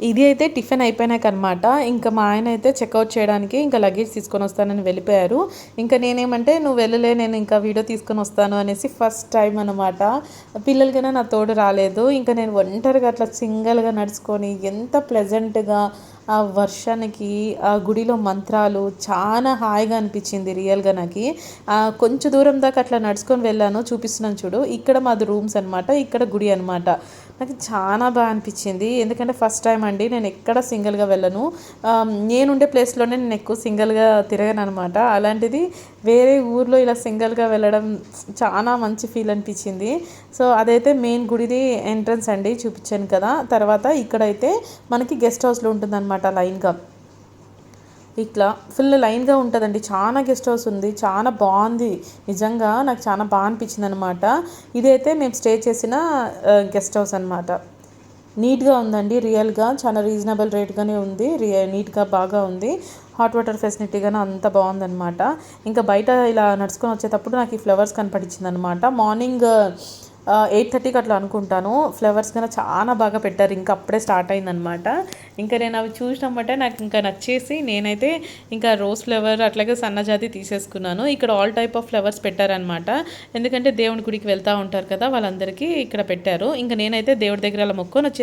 ఇది అయితే టిఫిన్ అయిపోయినాకనమాట. ఇంకా మా ఆయన అయితే చెక్అవుట్ చేయడానికి ఇంకా లగేజ్ తీసుకొని వస్తానని వెళ్ళిపోయారు. ఇంకా నేనేమంటే నువ్వు వెళ్ళలే, నేను ఇంకా వీడియో తీసుకొని వస్తాను అనేసి ఫస్ట్ టైం అనమాట. పిల్లలు కన్నా నా తోడు రాలేదు. ఇంకా నేను ఒంటరిగా అట్లా సింగిల్గా నడుచుకొని ఎంత ప్లెజెంట్గా ఆ వర్షానికి ఆ గుడిలో మంత్రాలు చాలా హాయిగా అనిపించింది రియల్గా నాకు. కొంచెం దూరం దాకా అట్లా నడుచుకొని వెళ్ళాను, చూపిస్తున్నాను చూడు. ఇక్కడ మాది రూమ్స్ అనమాట, ఇక్కడ గుడి అనమాట. నాకు చాలా బాగా అనిపించింది, ఎందుకంటే ఫస్ట్ టైం అండి. నేను ఎక్కడ సింగిల్గా వెళ్ళను. నేనుండే ప్లేస్లోనే నేను ఎక్కువ సింగిల్గా తిరగను అనమాట. అలాంటిది వేరే ఊర్లో ఇలా సింగిల్గా వెళ్ళడం చాలా మంచి ఫీల్ అనిపించింది. సో అదైతే మెయిన్ గుడిది ఎంట్రన్స్ అండి, చూపించాను కదా. తర్వాత ఇక్కడైతే మనకి గెస్ట్ హౌస్లో ఉంటుందన్నమాట లైన్గా. ఇట్లా ఫుల్ లైన్గా ఉంటుందండి. చాలా గెస్ట్ హౌస్ ఉంది, చాలా బాగుంది. నిజంగా నాకు చాలా బాగా అనిపించింది అనమాట. ఇదైతే మేము స్టే చేసిన గెస్ట్ హౌస్ అనమాట. నీట్గా ఉందండి, రియల్గా చాలా రీజనబుల్ రేట్గానే ఉంది. నీట్గా బాగా ఉంది. హాట్ వాటర్ ఫెసిలిటీ కానీ అంత బాగుందనమాట. ఇంకా బయట ఇలా నడుచుకొని వచ్చేటప్పుడు నాకు ఈ ఫ్లవర్స్ కనపడించింది అనమాట. మార్నింగ్ 8:30కి అట్లా అనుకుంటాను. ఫ్లవర్స్ కన్నా చాలా బాగా పెట్టారు, ఇంకా అప్పుడే స్టార్ట్ అయిందనమాట. ఇంకా నేను అవి చూసినమాట నాకు ఇంకా నచ్చేసి నేనైతే ఇంకా రోజ్ ఫ్లవర్ అట్లాగే సన్నజాతి తీసేసుకున్నాను. ఇక్కడ ఆల్ టైప్ ఆఫ్ ఫ్లవర్స్ పెట్టారనమాట. ఎందుకంటే దేవుని గుడికి వెళ్తూ ఉంటారు కదా, వాళ్ళందరికీ ఇక్కడ పెట్టారు. ఇంకా నేనైతే దేవుడి దగ్గర అలా మొక్కొని వచ్చేసి